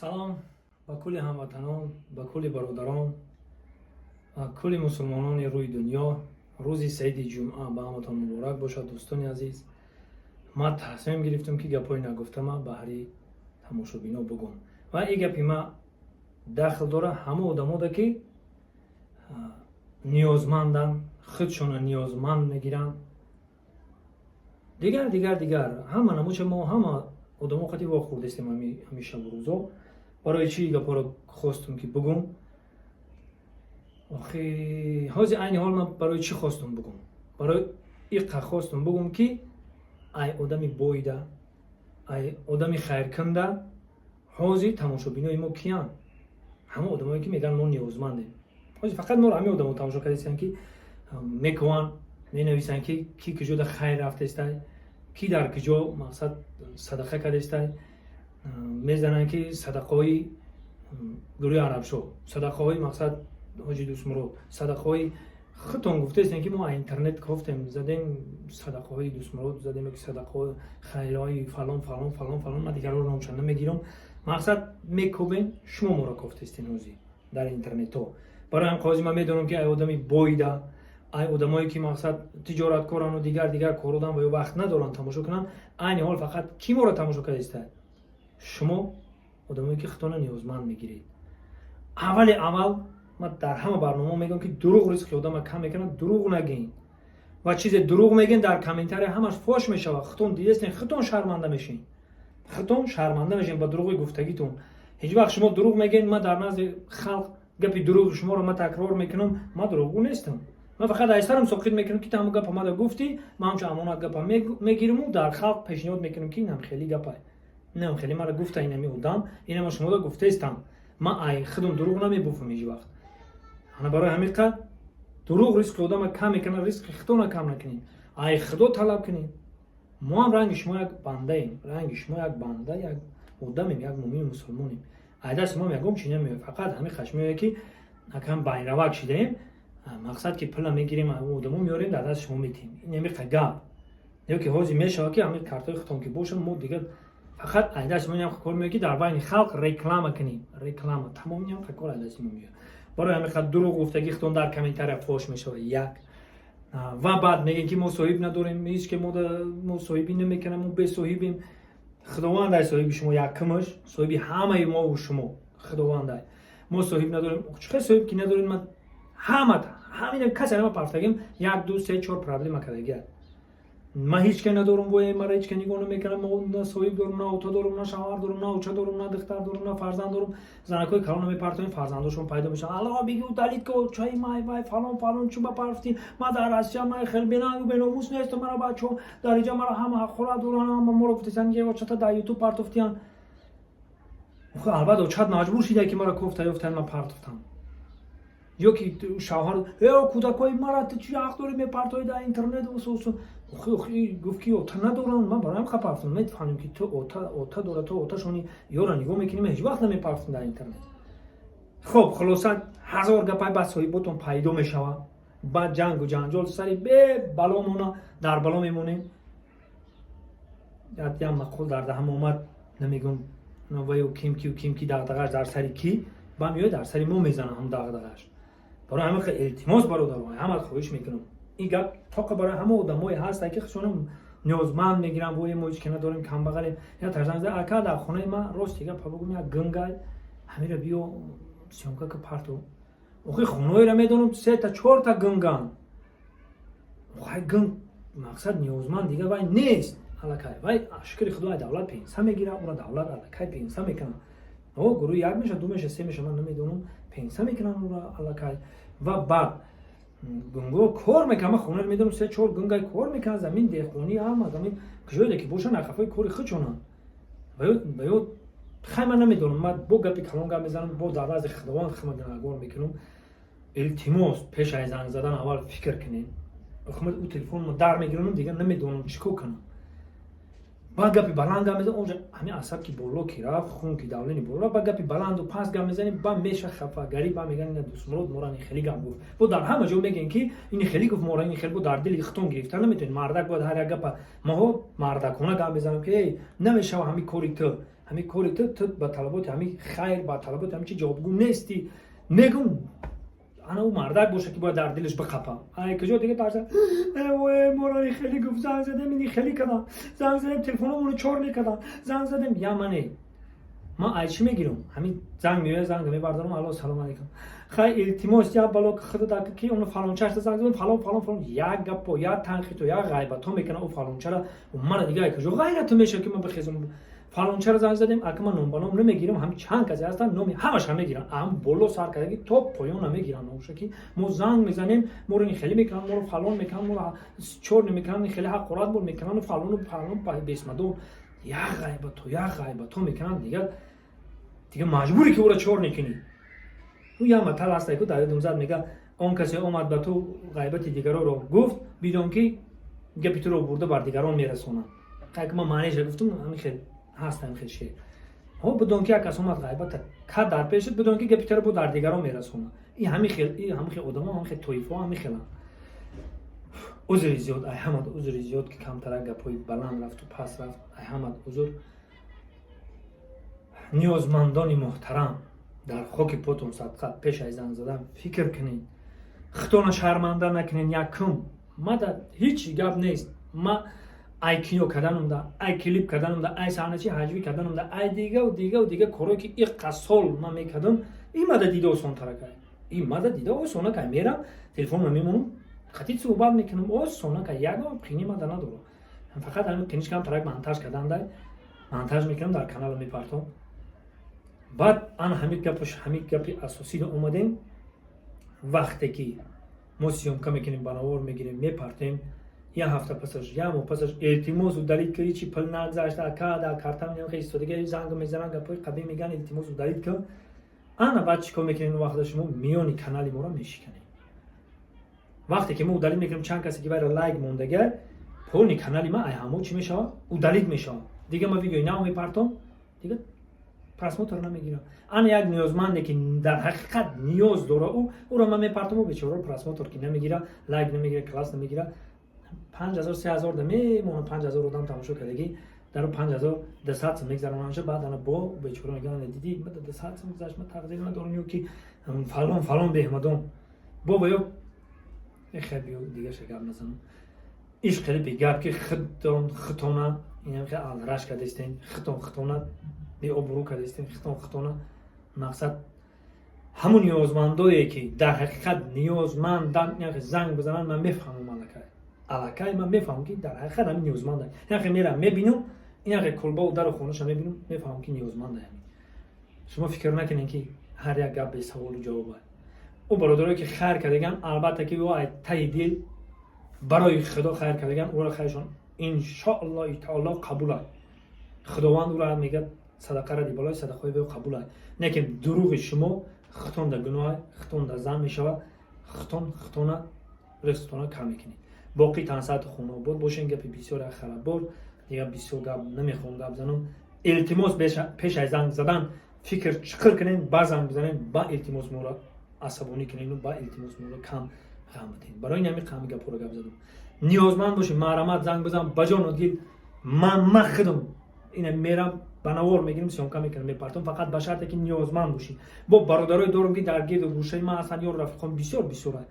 салом ба кулли ҳамватанон, ба кулли бародарон, кулли мусулмонони рӯи дунё. рӯзи саиди ҷумъа ба ҳаматон муборак бошад. дӯстони азиз, ман тасмим гирифтам ки гапҳои нагуфтама баҳри тамошобино бигӯм. ва ин гапи ман дахл дора ҳама одамода ки ниёзманданд, худшона ниёзманд мегиранд. дигар ҳама намуча мо ҳама одамо қати вохӯрдастем ҳами шабу рӯзо. барои чӣ гапҳоро хостум ки бигӯм? охи ҳози айни ҳол ман барои чӣ хостум бигӯм? барои иқа хостум бигӯм ки ай одами бойда, ай одами хайркунда, ҳози тамошобинои мо киянд? ҳама одамое ки мегӯянд мо ниёзмандем. ҳози фақат моро ҳамин одамо тамошо кардастанд ки мекуванд, менависанд ки ки куҷода хайр рафтастай, ки дар куҷо мақсад садақа кардастай, мезананд ки садақаҳои гурӯи арабшо, садақаҳои мақсад ҳоҷи дӯстмурод, садақаҳои худтон гуфтаистем ки мо интернет кофтем, задем садақаҳои дӯстмурод, задем садақаҳои хайрҳои фалон фалон фалон фалон. ман дигарро номча намегирам. мақсад мекӯбем, шумо моро кофтастин ҳозир дар интернетҳо. барои ҳам қозӣ ман медонам ки ай одами бойда, ай одамое ки мақсад тиҷораткорану дигар кородан ва ё вақт надоранд тамошо кунанд, айни ҳол фақат ки моро тамошо кардастад? шумо одамое ки худтона ниёзманд мегиред. аввали аввал ман дар ҳама барномаҳо мегӯям ки дурӯғ ризқи одама кам мекунад. дурӯғ нагӯед ва чизе дурӯғ мегӯед дар комментария ҳамаш фош мешавад. худтон дидастен, худтон шарманда мешавед. худтон шарманда мешавед ба дурӯғи гуфтагитон. ҳеҷ вақт шумо дурӯғ мегӯед, ман дар назди халқ гапи дурӯғи шуморо ман такрор мекунам. ман дурӯғгӯ нестам. ман фақат аз сарам соқит мекунам ки таму гапа мада гуфтӣ, ман ҳамчун амонат гапа мегираму дар халқ пешниҳод мекунам ки инам хеле гапа, инам хеле мара гуфта инами одам, инама шумода гуфтаистам. ман ай худам дурӯғ намебуфам ҳеҷ вақт. ана барои ҳамин қад дурӯғ ризқи одама кам мекунад, ризқи худтона кам накунед. ай худо талаб кунед. мо ҳам ранги шумо як бандаем, ранги шумо як банда, як одамем, як муъмини мусулмонем. ай дасти мо ягон чи намеояд, фақат ҳамин хашм меояд ки акам байравак шидаем, мақсад ки пула мегирем, одамо меорем, дар даст шумо метиҳем. ин ҳамиқа гап. ё ки ҳозир мешавад ки ҳамин картои худтон ки бошад, мо дигар фақат ай дасти мо ин кор меояд ки дар байни халқ реклама кунем. реклама тамом ин ҳамиқа кор ай дасти мо меояд. барои ҳамиқа дурӯғ гуфтаги худтон дар комментария фош мешавад. як ва баъд мегӯем ки мо соҳиб надорем, ҳеҷ ки мо соҳибӣ намекунем, мо бесоҳибем. худованд ай соҳиби шумо якумаш, соҳиби ҳамаи мову шумо худованд ай. мо соҳиб надорем. чиқар соҳиб ки надорем? ман ҳамин касе нама пафтагим 1 2 3 4 проблема кардагиад. ман ҳеҷ ке надорум, вои мара ҳеҷ ке нигоҳ намекунам, на соҳиб дорум, на ота дорум, на шавҳар дорум, на оча дорум, на духтар дорум, на фарзанд дорум. занакои калон мепартоем, фарзандошон пайдо мешаванд. алло бигӯ далид ко чай май вай фалон фалон чуба пафти ман дар россия май хел бенангу беномус нестам, мара бачо дар иҷа мара ҳама ҳаққора доранд, ҳама моро гуфтасан ки очата дар ютуб партофтиян. албатта очат маҷбур шида ки мара кофта ёфтан, ман партофтам. ё ки шавҳар кӯдакои мара ту чӣ ҳақ дорӣ мепартоӣ дар интернет? гуфт ки ота надорам. ман барои ҳам қапартам. метфаҳмем ки ту ота дора, ту оташони ёро нигоҳ мекунӣ, ҳеҷ вақт намепартам дар интернет. хуб хулоса ҳазор гапай ба соҳиботон пайдо мешавад. ба ҷангу ҷанҷол сари бебало мона дар бало мемонем. як мақол дар даҳам омад, намегӯм ваю ким ки дағдағаш дар сари ки ба меояд, дар сари мо мезанам ҳам дағдағаш. барои ҳамин илтимос бародарон, ҳамат хоҳиш мекунам, ин гап тоқа барои ҳама одамое ҳаст ки худшона ниёзманд мегиранд, вои мо ҳеҷ ки надорем, камбағалем. я тарзанг зад ака дар хонаи ман рости гапа бигӯм, як гангай ҳамира биё сёмка ки парту. охи хонаоеро медонам 3 та 4 та ганган. охай ганг мақсад ниёзманд дигар вай нест. аллакай вай шукри худо ай давлат пенса мегирад, ура давлат аллакай пенса мекунад. гурӯҳ 1 меша 2 меша 3 меша ман намедонам, пенса мекунанд ура аллакай. ва баъд гунго кор мекунад. ман хонаро медонам 3 4 гунгай кор мекунад, замин деҳқонӣ ҳама замин куҷоеде ки бошанд ақафои кори худшонанд. ба ё хай ман намедонам, ман бо гапи калон гап мезанам, бо дар назди худованд хидматгор мекунам. илтимос пеш аз занг задан аввал фикр кунед. худмат ӯ телефонро дар мегирам, дигар намедонам чӣ кор кунам. ба гапи баланд гап мезанем, онҷа ҳамин асаб ки боло ки рафт, хун ки давлени боло рафт, ба гапи баланду паст гап мезанем, ба меша хафагарӣ, ба мегӯянд ина дӯстмурод мора ин хеле гап гуфт. бо дар ҳама ҷо мегӯянд ки ин хеле гуфт мора, ин хеле бо дар дили худтон гирифта наметавонед. мардак бояд ҳар як гапа маҳо мардакона гап мезанам ки эй намешава ҳамин кори ту, همین کاری تو با طلبات همین خیر با طلبات همین چی جوابگو نیستی نگم انا او مردک باشه که باید در دلش بخپه ای کجا دیگه پرسه وای مورانی خیلی گفت زنگ زدم اینی خیلی کردم زنگ زدم تلفنمون رو چور میکردم زنگ زدم یا منه ما ای چی میگیرم همین زنگ میاد زنگ میبردارم الو سلام علیکم خیلی التماس یا بالا خدا داد که اون فلان چرت زنگ زدم فلان یک گپ یا تنقید یا غیبت تو میکنه او فلان چرا اون مرا دیگه کجا غیرت میشه که من بخیزم فلان چرا زنگ زدیم اگه من نام نمیگیرم هم چند کسی هستن نمی همش هم میگیرن هم بولو سر کردگی تو پایون هم میگیرن اونش که ما زنگ میزنیم مورن خیلی میکنن مورو فلان میکنن مورو چور نمیکنن خیلی حقارت بول میکنن و فلان پای بیسمدون یا غیبت تو میکنن دیگه مجبوری که او را چور نکنی او یا مثلا هست که در دومزد میگه اون کسی اومد به تو غیبت دیگران رو گفت بدون که گپی تو رو برده بر دیگران میرسونه که ما معنیش گفتم همین خیلی هستن خیلی شیر ها بدون که کس اومد غیبت که در پیشت بدون که گپی تو رو در دیگران میرسونه این همین خیلی آدما همین خیلی تویفا همین خیلی عذر زیاد ای حمد عذر زیاد که کمتر گپای بلند رفت و پس رفت ای حمد عذر نیازمندان محترم در خاک پاتون صدقه پیش از زنگ زدن فکر کنین خودتون شرمنده نکنین یکم ما در هیچ گپ نیست ما ای کیو کردنم ده ای کلیپ کردنم ده ای صحنه چی حجوی کردنم ده ای دیگه کارو که یک قسال ما میکردم این مدد دیده آسان ترکه این مدد دیده آسانه که میرم تلفن میمونم خطی صحبت میکنم آسانه که یگم خینی مدد ندارم فقط همین کنیش کم ترک مونتاژ کردن ده مونتاژ میکنم در کانال میپرتم بعد آن همین گپی اساسی رو اومدیم وقتی که ما سیومکا میکنیم بناور میگیریم میپرتیم یه هفته پسش یا ماه پسش التماس و دلیل کردی چی پل نگذاشته اکا در کارتم نمیخواد استودیو زنگ میزنن گپای قبلی میگن التماس و دلیل که آن بعد چیکار میکنیم وقتی شما میانی کانال ما رو میشکنیم وقتی که ما دلیل میکنیم چند کسی که برای لایک موندگه پول کانال ما ای همو چی میشه و دلیل میشه دیگه ما ویدیو نه میپرتم دیگه پرسموتر نمیگیرم آن یک نیازمنده که در حقیقت نیاز داره او رو من میپرتم و بیچاره پرسموتر که نمیگیره لایک نمیگیره کلاس نمیگیره 5000 3000 ده میمونه 5000 آدم تماشا کردگی در 5200 میگذرن اونجا بعد انا با بیچاره میگن دیدی من 200 میگذشت من تقدیر من دارم که فلان بهمدون بابا یو خیلی دیگه شگم نزنم ایش خیلی بیگاب که خطونه اینم که آلرش کردستین خطونه دی ابرو کردستین خطونه مقصد همون نیازمندایی که در حقیقت نیازمندن یک زنگ بزنن من میفهمم علاقه من میفهمم که در حقیقت همین نیازمنده یعنی میرم میبینم این که کلبا و در خونه‌ش میبینم میفهمم که نیازمنده همین شما فکر نکنین که هر یک گپ به سوال و جواب او برادرایی که خیر کردن البته که او ته دل برای خدا خیر کردن او را خیرشون ان شاء الله تعالی قبول است خداوند او را میگه صدقه را دی بالای صدقه او قبول است نه که دروغ شما خطون در گناه خطون در زن میشوه خطون رستوران کم میکنید باقی تنسات خونه بود باشین گپی بسیار خراب بود دیگه بسیار گپ نمیخوام گپ زنم التماس پیش از زنگ زدن فکر چکر کنین با زنگ بزنین با التماس مورا عصبانی کنین و با التماس مورا کم غم بدین برای همین کم گپ رو گپ زدم نیازمند باشین مرامت زنگ بزن بجان و دیل من مخدم این میرم بناور میگیرم سیمکا میکنم میپرتم فقط به شرطی که نیازمند باشین با برادرای دورم که در گرد و گوشه ما اصلا یار رفیقام بسیار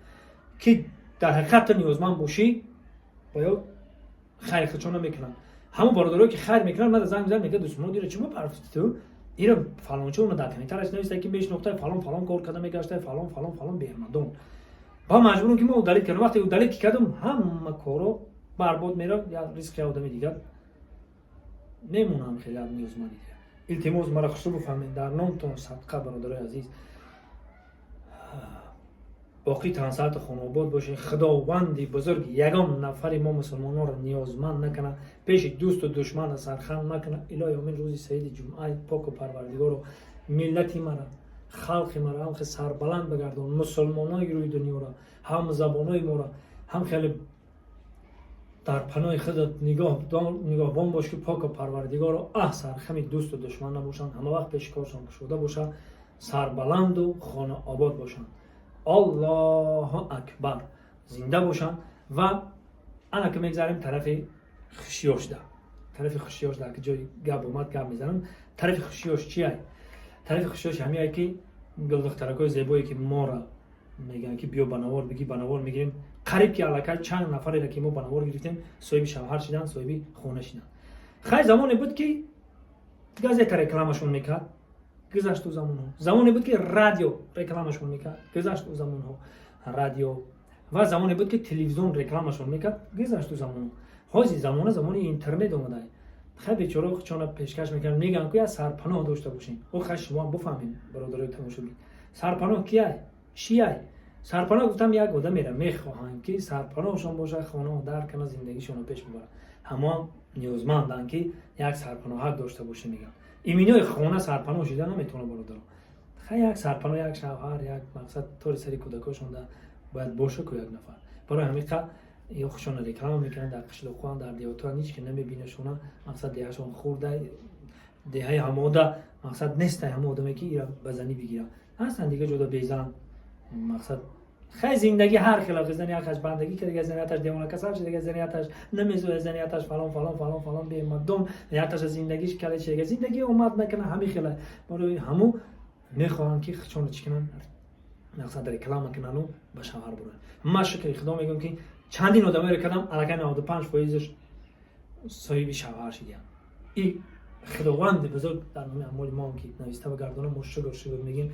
که در حقیقت نیازمند باشی باید خیر خچون میکنن همون برادرایی که خیر میکنن من زنگ میزنم میگه دوستمون دیره چی پرفتی تو اینا فلان چه اون داتنی ترش نوشته که بهش نقطه فلان کار کردم میگشته فلان بهمدون با مجبورم که ما دلیل کردم وقتی دلیل کردم همه کارو برباد میره یا ریسک آدم دیگه نمونم خیلی نیازمندی التماس مرا خوب بفهمید در نامتون صدقه برادرای عزیز باقی تنسات خانواد باشه خداوندی بزرگ یگان نفر ما مسلمانان را نیازمند نکنه پیش دوست و دشمن سرخم نکنه الهی امین روزی سعید جمعه پاک و پروردگار و ملتی مرا خلق مرا هم سربلند بگردون مسلمانای روی دنیا را هم زبانای ما را هم خیلی در پناه خودت نگاهبان باش که پاک و پروردگار و سرخم دوست و دشمن نباشن همه وقت پیش کارشان شده باشه سربلند و خانه آباد باشن الله اکبر زنده باشن و انا که میگذاریم طرف خشیاشده طرف خوشیاش در که جای گپ اومد گپ میزنم. طرف خوشیاش چیه؟ طرف خوشیاش همیه که گل دخترکای زیبایی که ما را میگن که بیا بنوار بگی بنوار میگیریم، قریب که علاقه چند نفری را که ما بنوار گرفتیم صاحب شوهر شدن، صاحب خونه شدن. خیلی زمانی بود که گازت رکلامشون میکرد، گذشت تو زمان ها. زمانی بود که رادیو رکلامشون میکرد، گذشت تو زمان ها. رادیو و زمانی بود که تلویزیون رکلامشون میکرد، گذشت تو زمان ها. حاضی زمان اینترنت اومده. خیلی بیچاره خودشون پیشکش میکنن، میگن که سرپناه داشته باشین. او خیلی شما بفهمین برادرای تماشاگی، سرپناه کیه؟ چیه؟ سرپناه گفتم یک آدم میره میخواهن که سرپناهشون باشه، خانه در کنه زندگیشون رو پیش ببره. همه نیازمندن که یک سرپناه داشته باشه. میگم ایمینوی خانه سرپناه شده نمیتونه برادر. خیلی یک سرپناه، یک شوهر، یک مقصد طور سری کودکاشون باید باشه که یک نفر. برای همین یا خودشون رکلام میکنن در قشل خوان در دیوتر نیست که نمیبینشون، مقصد دیهشون خورده، دیه هموده، مقصد نیست هموده که ایرا بزنی بگیره اصلا دیگه جدا بیزن. مقصد خیلی زندگی هر خلاف زنی هر خش بندگی که دیگه زنیاتش دیوانه کسر شده، دیگه زنیاتش نمیزوه، زنیاتش فلان فلان فلان فلان به مردم زنیاتش زندگیش کله چه زندگی اومد نکنه همین خیلی برای همو میخوان که چون چکنن مقصد رکلام کنن و به شهر برن. ما شکر خدا میگم که چندین آدمایی رو کردم علاقه 95% صاحب شوهر شدن. این خداوند بزرگ در نام اعمال ما که نوشته و گردانه ما شکر میگیم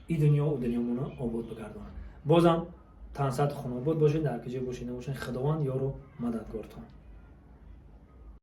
این دنیا و دنیامون آباد بگردانه. بازم تنصت خون آباد باشه، در کجا باشه نباشه، خداوند یارو مددگارتون.